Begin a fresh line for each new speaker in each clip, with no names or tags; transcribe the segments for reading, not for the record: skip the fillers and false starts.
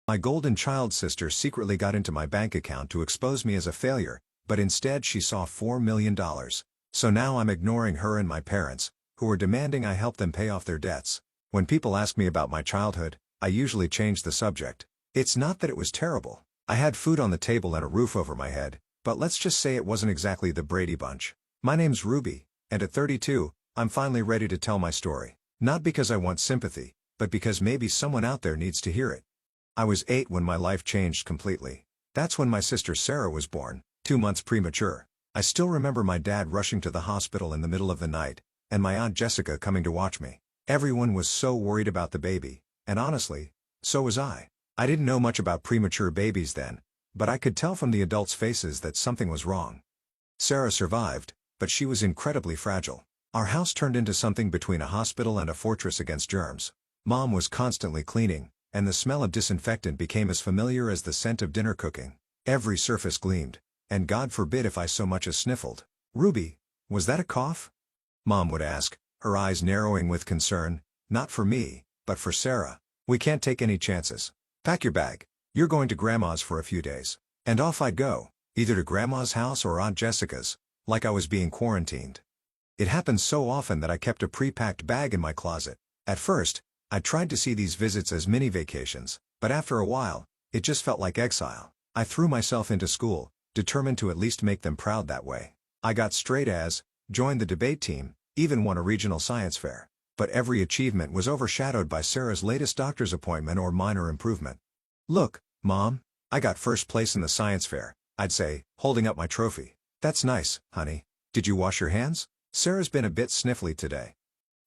My golden child sister secretly got into my bank account to expose me as a failure, but instead she saw $4 million. So now I'm ignoring her and my parents, who are demanding I help them pay off their debts. When people ask me about my childhood, I usually change the subject. It's not that it was terrible. I had food on the table and a roof over my head, but let's just say it wasn't exactly the Brady Bunch. My name's Ruby, and at 32, I'm finally ready to tell my story. Not because I want sympathy, but because maybe someone out there needs to hear it. I was 8 when my life changed completely. That's when my sister Sarah was born, 2 months premature. I still remember my dad rushing to the hospital in the middle of the night, and my Aunt Jessica coming to watch me. Everyone was so worried about the baby, and honestly, so was I. I didn't know much about premature babies then, but I could tell from the adults' faces that something was wrong. Sarah survived, but she was incredibly fragile. Our house turned into something between a hospital and a fortress against germs. Mom was constantly cleaning, and the smell of disinfectant became as familiar as the scent of dinner cooking. Every surface gleamed, and God forbid if I so much as sniffled. "Ruby, was that a cough?" Mom would ask, her eyes narrowing with concern, not for me, but for Sarah. "We can't take any chances. Pack your bag. You're going to Grandma's for a few days." And off I'd go, either to Grandma's house or Aunt Jessica's, like I was being quarantined. It happened so often that I kept a pre-packed bag in my closet. At first, I tried to see these visits as mini vacations, but after a while, it just felt like exile. I threw myself into school, determined to at least make them proud that way. I got straight A's, joined the debate team, even won a regional science fair. But every achievement was overshadowed by Sarah's latest doctor's appointment or minor improvement. "Look, Mom, I got first place in the science fair," I'd say, holding up my trophy. "That's nice, honey. Did you wash your hands? Sarah's been a bit sniffly today."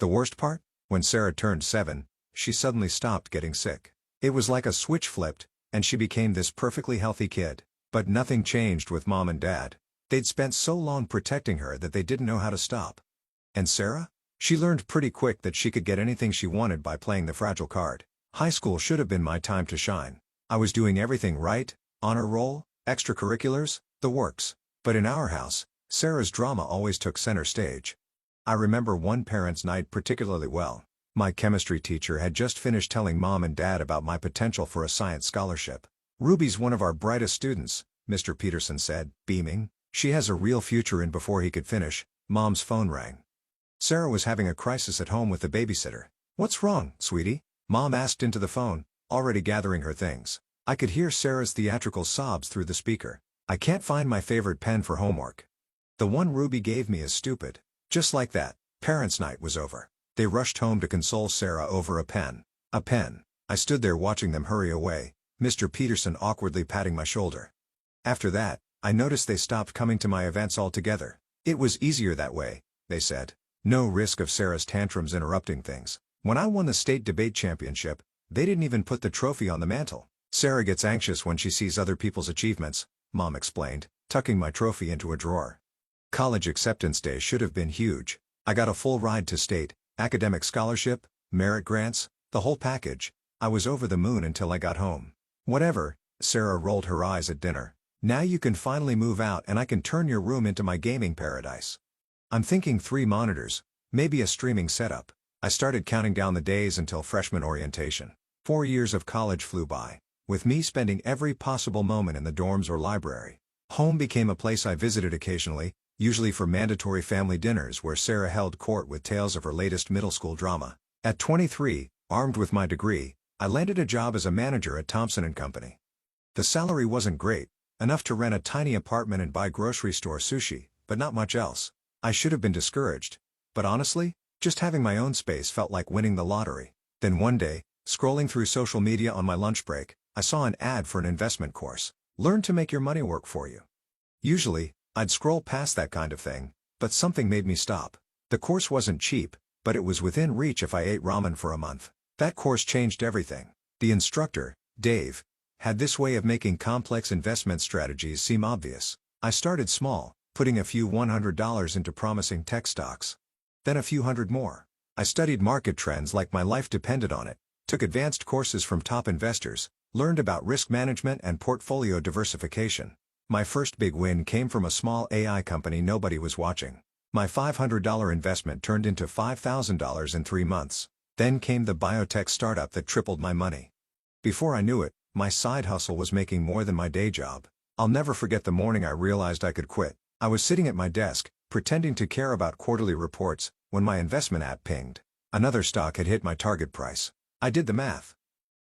The worst part? When Sarah turned 7, she suddenly stopped getting sick. It was like a switch flipped, and she became this perfectly healthy kid. But nothing changed with Mom and Dad. They'd spent so long protecting her that they didn't know how to stop. And Sarah? She learned pretty quick that she could get anything she wanted by playing the fragile card. High school should have been my time to shine. I was doing everything right, honor roll, extracurriculars, the works. But in our house, Sarah's drama always took center stage. I remember one parents' night particularly well. My chemistry teacher had just finished telling Mom and Dad about my potential for a science scholarship. "Ruby's one of our brightest students," Mr. Peterson said, beaming. "She has a real future." And before he could finish, Mom's phone rang. Sarah was having a crisis at home with the babysitter. "What's wrong, sweetie?" Mom asked into the phone, already gathering her things. I could hear Sarah's theatrical sobs through the speaker. "I can't find my favorite pen for homework. The one Ruby gave me is stupid." Just like that, parents' night was over. They rushed home to console Sarah over a pen. A pen. I stood there watching them hurry away, Mr. Peterson awkwardly patting my shoulder. After that, I noticed they stopped coming to my events altogether. "It was easier that way," they said. No risk of Sarah's tantrums interrupting things. "When I won the state debate championship, they didn't even put the trophy on the mantle." "Sarah gets anxious when she sees other people's achievements," Mom explained, tucking my trophy into a drawer. College acceptance day should have been huge. I got a full ride to state, academic scholarship, merit grants, the whole package. I was over the moon until I got home. "Whatever," Sarah rolled her eyes at dinner. "Now you can finally move out and I can turn your room into my gaming paradise." I'm thinking 3 monitors, maybe a streaming setup. I started counting down the days until freshman orientation. 4 years of college flew by, with me spending every possible moment in the dorms or library. Home became a place I visited occasionally, usually for mandatory family dinners where Sarah held court with tales of her latest middle school drama. At 23, armed with my degree, I landed a job as a manager at Thompson & Company. The salary wasn't great, enough to rent a tiny apartment and buy grocery store sushi, but not much else. I should have been discouraged. But honestly, just having my own space felt like winning the lottery. Then one day, scrolling through social media on my lunch break, I saw an ad for an investment course. "Learn to make your money work for you." Usually, I'd scroll past that kind of thing, but something made me stop. The course wasn't cheap, but it was within reach if I ate ramen for a month. That course changed everything. The instructor, Dave, had this way of making complex investment strategies seem obvious. I started small, putting a few $100 into promising tech stocks. Then a few hundred more. I studied market trends like my life depended on it, took advanced courses from top investors, learned about risk management and portfolio diversification. My first big win came from a small AI company nobody was watching. My $500 investment turned into $5,000 in 3 months. Then came the biotech startup that tripled my money. Before I knew it, My side hustle was making more than my day job. I'll never forget the morning I realized I could quit. I was sitting at my desk, pretending to care about quarterly reports, when my investment app pinged. Another stock had hit my target price. I did the math.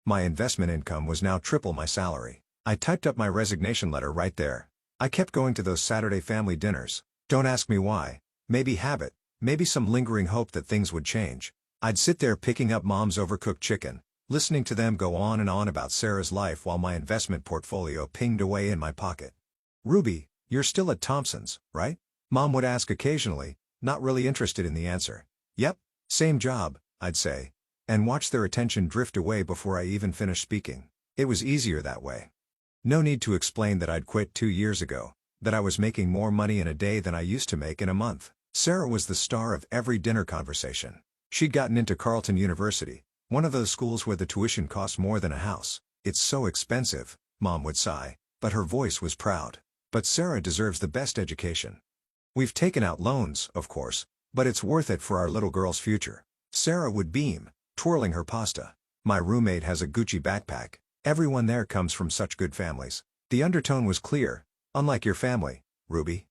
My investment income was now triple my salary. I typed up my resignation letter right there. I kept going to those Saturday family dinners. Don't ask me why. Maybe habit, maybe some lingering hope that things would change. I'd sit there picking up Mom's overcooked chicken, listening to them go on and on about Sarah's life while my investment portfolio pinged away in my pocket. "Ruby, you're still at Thompson's, right?" Mom would ask occasionally, not really interested in the answer. "Yep, same job," I'd say, and watch their attention drift away before I even finished speaking. It was easier that way. No need to explain that I'd quit 2 years ago, that I was making more money in a day than I used to make in a month. Sarah was the star of every dinner conversation. She'd gotten into Carleton University, one of those schools where the tuition costs more than a house. "It's so expensive," Mom would sigh, but her voice was proud. "But Sarah deserves the best education. We've taken out loans, of course, but it's worth it for our little girl's future." Sarah would beam, twirling her pasta. "My roommate has a Gucci backpack. Everyone there comes from such good families." The undertone was clear. "Unlike your family, Ruby.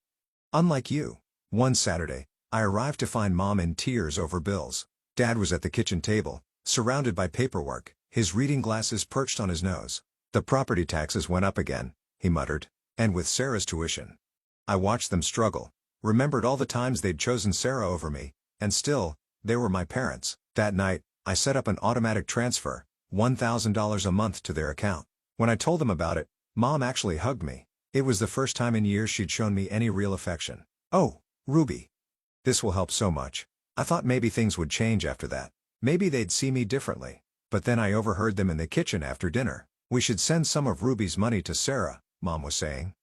Unlike you." One Saturday, I arrived to find Mom in tears over bills. Dad was at the kitchen table, surrounded by paperwork, his reading glasses perched on his nose. "The property taxes went up again," he muttered. "And with Sarah's tuition." I watched them struggle, remembered all the times they'd chosen Sarah over me, and still, they were my parents. That night, I set up an automatic transfer, $1,000 a month to their account. When I told them about it, Mom actually hugged me. It was the first time in years she'd shown me any real affection. "Oh, Ruby. This will help so much." I thought maybe things would change after that. Maybe they'd see me differently. But then I overheard them in the kitchen after dinner. "We should send some of Ruby's money to Sarah," Mom was saying.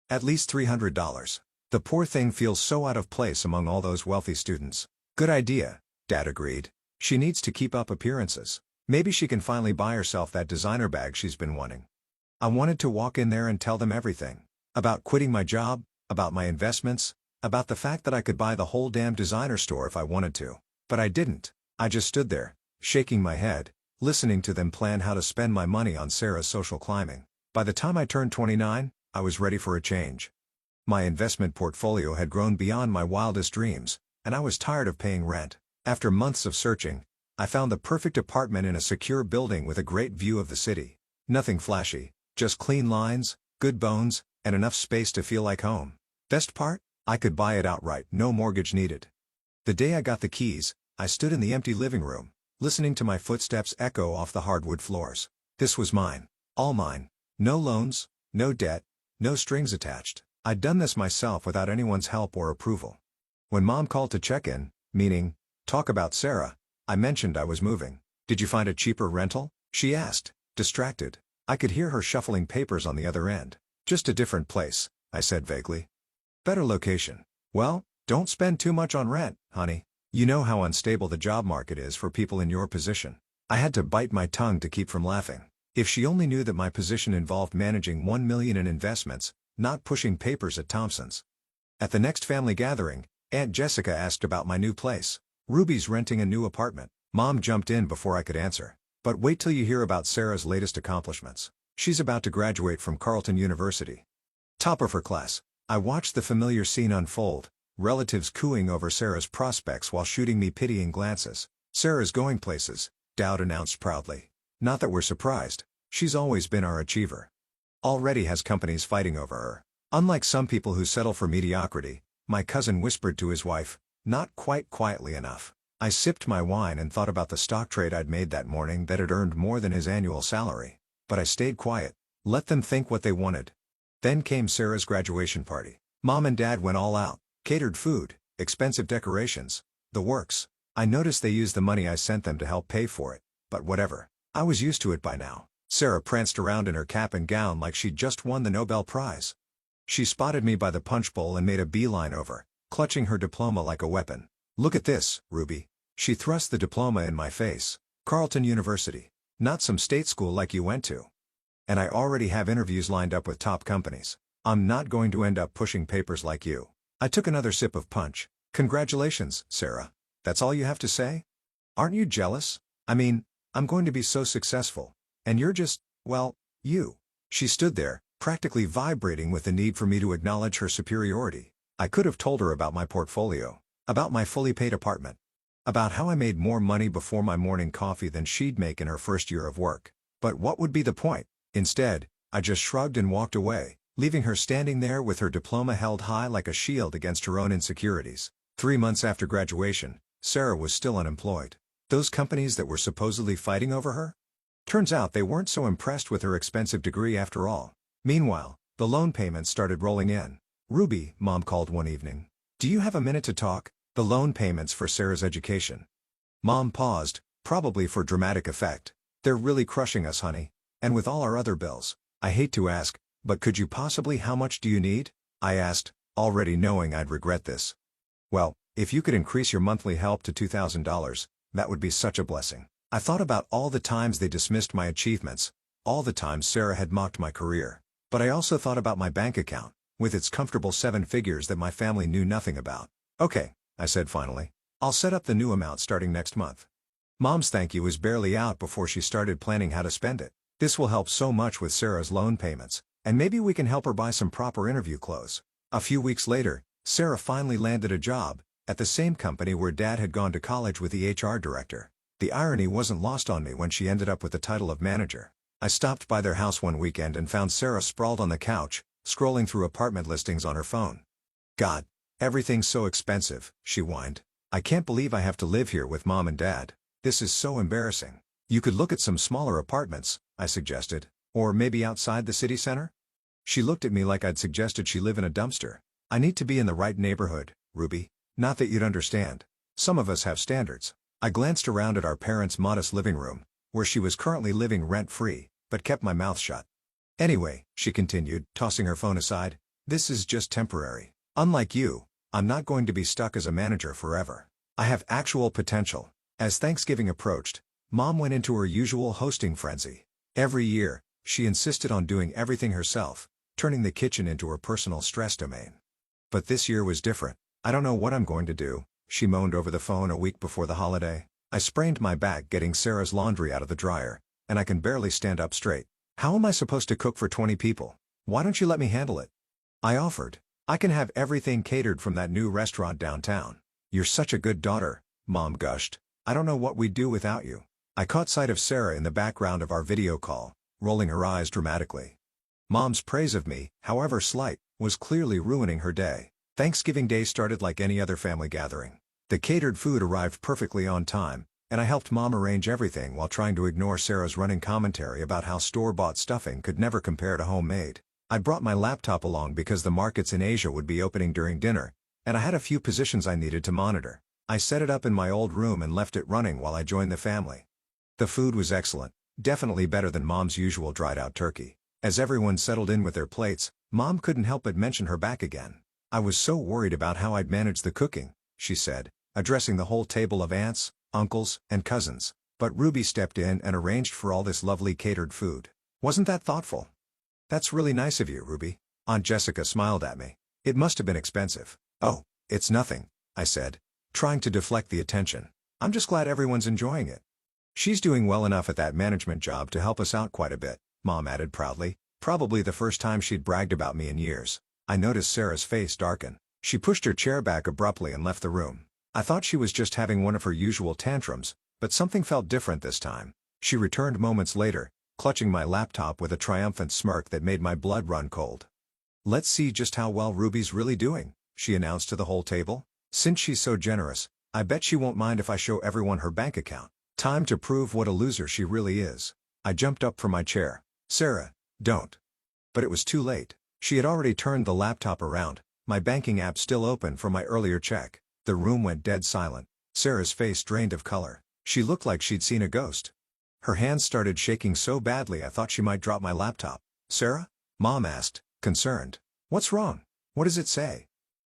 "At least $300. The poor thing feels so out of place among all those wealthy students." "Good idea," Dad agreed. "She needs to keep up appearances. Maybe she can finally buy herself that designer bag she's been wanting." I wanted to walk in there and tell them everything. About quitting my job, about my investments, about the fact that I could buy the whole damn designer store if I wanted to. But I didn't. I just stood there, shaking my head, listening to them plan how to spend my money on Sarah's social climbing. By the time I turned 29, I was ready for a change. My investment portfolio had grown beyond my wildest dreams, and I was tired of paying rent. After months of searching, I found the perfect apartment in a secure building with a great view of the city. Nothing flashy, just clean lines, good bones, and enough space to feel like home. Best part? I could buy it outright, no mortgage needed. The day I got the keys, I stood in the empty living room, listening to my footsteps echo off the hardwood floors. This was mine. All mine. No loans, no debt, no strings attached. I'd done this myself without anyone's help or approval. When Mom called to check in, meaning, talk about Sarah, I mentioned I was moving. "Did you find a cheaper rental?" she asked, distracted. I could hear her shuffling papers on the other end. "Just a different place," I said vaguely. "Better location." "Well, don't spend too much on rent, honey. You know how unstable the job market is for people in your position." I had to bite my tongue to keep from laughing. If she only knew that my position involved managing $1 million in investments, not pushing papers at Thompson's. At the next family gathering, Aunt Jessica asked about my new place. "Ruby's renting a new apartment." Mom jumped in before I could answer. "But wait till you hear about Sarah's latest accomplishments. She's about to graduate from Carleton University. Top of her class." I watched the familiar scene unfold, relatives cooing over Sarah's prospects while shooting me pitying glances. "Sarah's going places," Dowd announced proudly. "Not that we're surprised. She's always been our achiever. Already has companies fighting over her." Unlike some people who settle for mediocrity, my cousin whispered to his wife, not quite quietly enough. I sipped my wine and thought about the stock trade I'd made that morning that had earned more than his annual salary. But I stayed quiet, let them think what they wanted. Then came Sarah's graduation party. Mom and Dad went all out, catered food, expensive decorations, the works. I noticed they used the money I sent them to help pay for it, but whatever. I was used to it by now. Sarah pranced around in her cap and gown like she'd just won the Nobel Prize. She spotted me by the punch bowl and made a beeline over, clutching her diploma like a weapon. "Look at this, Ruby." She thrust the diploma in my face. "Carleton University. Not some state school like you went to. And I already have interviews lined up with top companies. I'm not going to end up pushing papers like you." I took another sip of punch. "Congratulations, Sarah. That's all you have to say? Aren't you jealous? I mean, I'm going to be so successful. And you're just, well, You. She stood there, practically vibrating with the need for me to acknowledge her superiority. I could have told her about my portfolio, about my fully paid apartment, about how I made more money before my morning coffee than she'd make in her first year of work. But what would be the point? Instead, I just shrugged and walked away, leaving her standing there with her diploma held high like a shield against her own insecurities. 3 months after graduation, Sarah was still unemployed. Those companies that were supposedly fighting over her? Turns out they weren't so impressed with her expensive degree after all. Meanwhile, the loan payments started rolling in. "Ruby," Mom called one evening. "Do you have a minute to talk?" The loan payments for Sarah's education. Mom paused, probably for dramatic effect. "They're really crushing us, honey. And with all our other bills." "I hate to ask, but could you possibly how much do you need?" I asked, already knowing I'd regret this. "Well, if you could increase your monthly help to $2,000, that would be such a blessing." I thought about all the times they dismissed my achievements, all the times Sarah had mocked my career. But I also thought about my bank account, with its comfortable 7 figures that my family knew nothing about. "Okay," I said finally. "I'll set up the new amount starting next month." Mom's thank you was barely out before she started planning how to spend it. "This will help so much with Sarah's loan payments, and maybe we can help her buy some proper interview clothes." A few weeks later, Sarah finally landed a job, at the same company where Dad had gone to college with the HR director. The irony wasn't lost on me when she ended up with the title of manager. I stopped by their house one weekend and found Sarah sprawled on the couch, scrolling through apartment listings on her phone. "God, everything's so expensive," she whined. "I can't believe I have to live here with Mom and Dad. This is so embarrassing." "You could look at some smaller apartments," I suggested. "Or maybe outside the city center?" She looked at me like I'd suggested she live in a dumpster. "I need to be in the right neighborhood, Ruby. Not that you'd understand. Some of us have standards." I glanced around at our parents' modest living room, where she was currently living rent-free, but kept my mouth shut. "Anyway," she continued, tossing her phone aside, "this is just temporary. Unlike you, I'm not going to be stuck as a manager forever. I have actual potential." As Thanksgiving approached, Mom went into her usual hosting frenzy. Every year, she insisted on doing everything herself, turning the kitchen into her personal stress domain. But this year was different. "I don't know what I'm going to do," she moaned over the phone a week before the holiday. "I sprained my back getting Sarah's laundry out of the dryer, and I can barely stand up straight. How am I supposed to cook for 20 people? Why don't you let me handle it?" I offered. "I can have everything catered from that new restaurant downtown." "You're such a good daughter," Mom gushed. "I don't know what we'd do without you." I caught sight of Sarah in the background of our video call, rolling her eyes dramatically. Mom's praise of me, however slight, was clearly ruining her day. Thanksgiving Day started like any other family gathering. The catered food arrived perfectly on time, and I helped Mom arrange everything while trying to ignore Sarah's running commentary about how store-bought stuffing could never compare to homemade. I brought my laptop along because the markets in Asia would be opening during dinner, and I had a few positions I needed to monitor. I set it up in my old room and left it running while I joined the family. The food was excellent, definitely better than Mom's usual dried-out turkey. As everyone settled in with their plates, Mom couldn't help but mention her back again. "I was so worried about how I'd manage the cooking," she said, addressing the whole table of aunts, uncles, and cousins. "But Ruby stepped in and arranged for all this lovely catered food. Wasn't that thoughtful?" "That's really nice of you, Ruby." Aunt Jessica smiled at me. "It must have been expensive." "Oh, it's nothing," I said, trying to deflect the attention. "I'm just glad everyone's enjoying it." "She's doing well enough at that management job to help us out quite a bit," Mom added proudly, probably the first time she'd bragged about me in years. I noticed Sarah's face darken. She pushed her chair back abruptly and left the room. I thought she was just having one of her usual tantrums, but something felt different this time. She returned moments later, clutching my laptop with a triumphant smirk that made my blood run cold. "Let's see just how well Ruby's really doing," she announced to the whole table. "Since she's so generous, I bet she won't mind if I show everyone her bank account. Time to prove what a loser she really is." I jumped up from my chair. "Sarah, don't." But it was too late. She had already turned the laptop around, my banking app still open from my earlier check. The room went dead silent. Sarah's face drained of color. She looked like she'd seen a ghost. Her hands started shaking so badly I thought she might drop my laptop. "Sarah?" Mom asked, concerned. "What's wrong? What does it say?"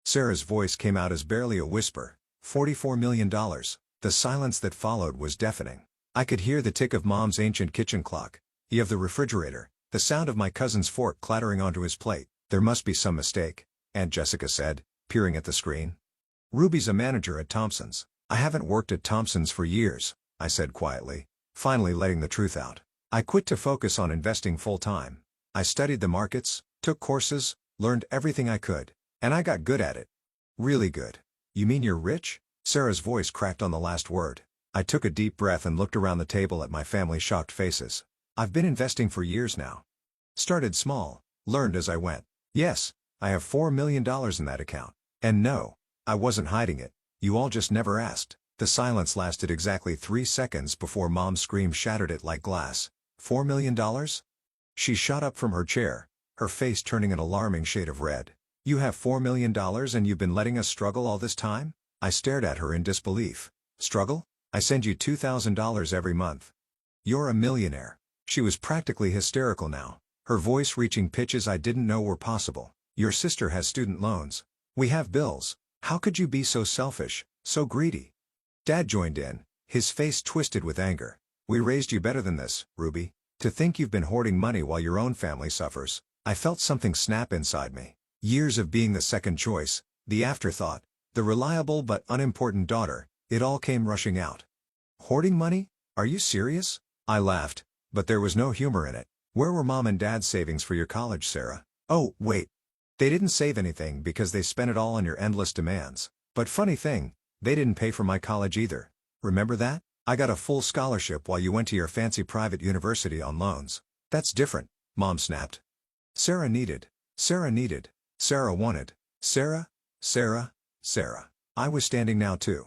Sarah's voice came out as barely a whisper. $44 million. The silence that followed was deafening. I could hear the tick of Mom's ancient kitchen clock, of the refrigerator, the sound of my cousin's fork clattering onto his plate. "There must be some mistake," Aunt Jessica said, peering at the screen. "Ruby's a manager at Thompson's." "I haven't worked at Thompson's for years," I said quietly, finally letting the truth out. I quit to focus on investing full-time. I studied the markets, took courses, learned everything I could. And I got good at it. Really good. You mean you're rich? Sarah's voice cracked on the last word. I took a deep breath and looked around the table at my family's shocked faces. I've been investing for years now. Started small, learned as I went. Yes, I have $4 million in that account. And no, I wasn't hiding it. You all just never asked. The silence lasted exactly 3 seconds before Mom's scream shattered it like glass. $4 million? She shot up from her chair, her face turning an alarming shade of red. You have $4 million and you've been letting us struggle all this time? I stared at her in disbelief. Struggle? I send you $2,000 every month. You're a millionaire. She was practically hysterical now, her voice reaching pitches I didn't know were possible. Your sister has student loans. We have bills. How could you be so selfish, so greedy? Dad joined in, his face twisted with anger. We raised you better than this, Ruby. To think you've been hoarding money while your own family suffers. I felt something snap inside me. Years of being the second choice, the afterthought, the reliable but unimportant daughter, it all came rushing out. Hoarding money? Are you serious? I laughed, but there was no humor in it. Where were Mom and Dad's savings for your college, Sarah? Oh, wait. They didn't save anything because they spent it all on your endless demands. But funny thing, they didn't pay for my college either. Remember that? I got a full scholarship while you went to your fancy private university on loans. That's different, Mom snapped. Sarah needed. Sarah wanted. Sarah. I was standing now too.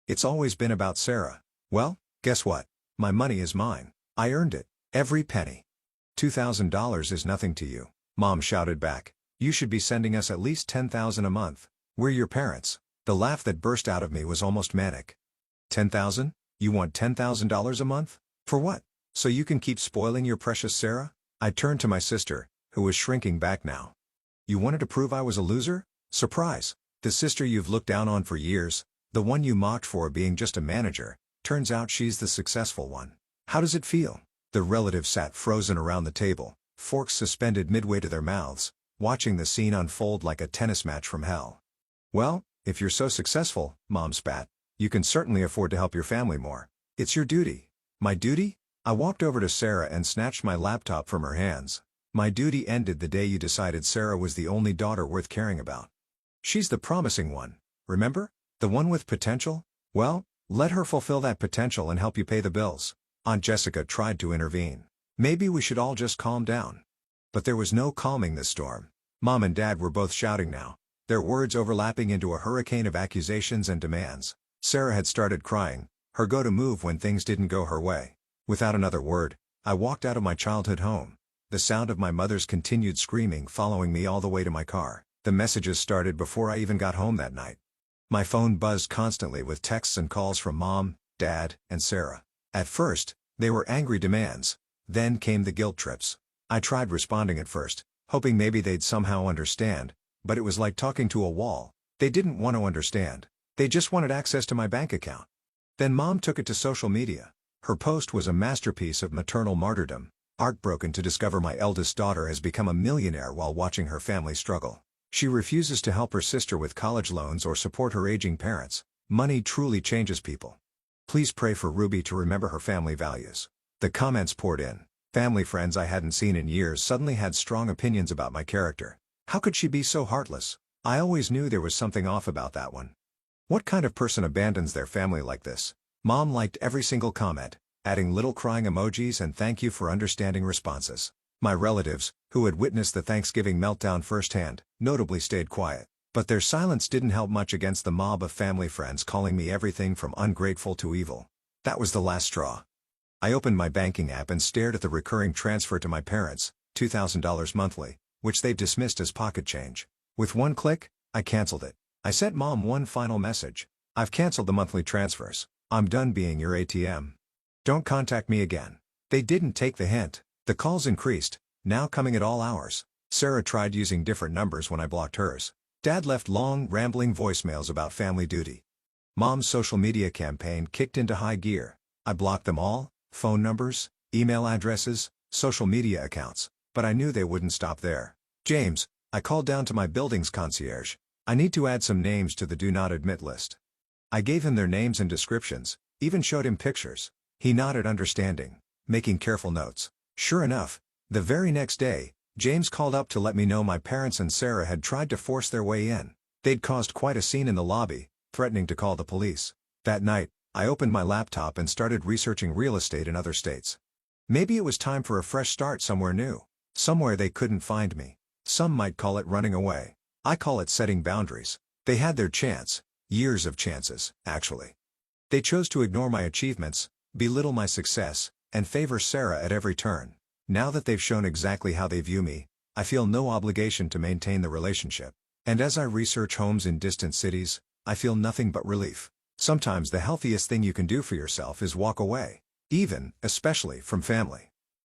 It's always been about Sarah. Well, guess what? My money is mine. I earned it. Every penny. $2,000 is nothing to you, Mom shouted back. You should be sending us at least $10,000 a month. We're your parents. The laugh that burst out of me was almost manic. $10,000? You want $10,000 a month? For what? So you can keep spoiling your precious Sarah? I turned to my sister, who was shrinking back now. You wanted to prove I was a loser? Surprise. The sister you've looked down on for years, the one you mocked for being just a manager, turns out she's the successful one. How does it feel? The relatives sat frozen around the table, forks suspended midway to their mouths, watching the scene unfold like a tennis match from hell. Well, if you're so successful, Mom spat, you can certainly afford to help your family more. It's your duty. My duty? I walked over to Sarah and snatched my laptop from her hands. My duty ended the day you decided Sarah was the only daughter worth caring about. She's the promising one, remember? The one with potential? Well, let her fulfill that potential and help you pay the bills. Aunt Jessica tried to intervene. Maybe we should all just calm down. But there was no calming the storm. Mom and Dad were both shouting now, their words overlapping into a hurricane of accusations and demands. Sarah had started crying, her go-to move when things didn't go her way. Without another word, I walked out of my childhood home. The sound of my mother's continued screaming following me all the way to my car. The messages started before I even got home that night. My phone buzzed constantly with texts and calls from Mom, Dad, and Sarah. At first, they were angry demands. Then came the guilt trips. I tried responding at first, hoping maybe they'd somehow understand, but it was like talking to a wall. They didn't want to understand. They just wanted access to my bank account. Then Mom took it to social media. Her post was a masterpiece of maternal martyrdom, heartbroken to discover my eldest daughter has become a millionaire while watching her family struggle. She refuses to help her sister with college loans or support her aging parents. Money truly changes people. Please pray for Ruby to remember her family values. The comments poured in. Family friends I hadn't seen in years suddenly had strong opinions about my character. How could she be so heartless? I always knew there was something off about that one. What kind of person abandons their family like this? Mom liked every single comment, adding little crying emojis and thank you for understanding responses. My relatives, who had witnessed the Thanksgiving meltdown firsthand, notably stayed quiet. But their silence didn't help much against the mob of family friends calling me everything from ungrateful to evil. That was the last straw. I opened my banking app and stared at the recurring transfer to my parents, $2,000 monthly, which they've dismissed as pocket change. With one click, I canceled it. I sent Mom one final message. I've canceled the monthly transfers. I'm done being your ATM. Don't contact me again. They didn't take the hint. The calls increased, now coming at all hours. Sarah tried using different numbers when I blocked hers. Dad left long, rambling voicemails about family duty. Mom's social media campaign kicked into high gear. I blocked them all, phone numbers, email addresses, social media accounts, but I knew they wouldn't stop there. James, I called down to my building's concierge. I need to add some names to the do not admit list. I gave him their names and descriptions, even showed him pictures. He nodded understanding. making careful notes. Sure enough, the very next day, James called up to let me know my parents and Sarah had tried to force their way in. They'd caused quite a scene in the lobby, threatening to call the police. That night, I opened my laptop and started researching real estate in other states. Maybe it was time for a fresh start somewhere new. Somewhere they couldn't find me. Some might call it running away. I call it setting boundaries. They had their chance. Years of chances, actually. They chose to ignore my achievements, belittle my success, and favor Sarah at every turn. Now that they've shown exactly how they view me, I feel no obligation to maintain the relationship. And as I research homes in distant cities, I feel nothing but relief. Sometimes the healthiest thing you can do for yourself is walk away. Especially from family.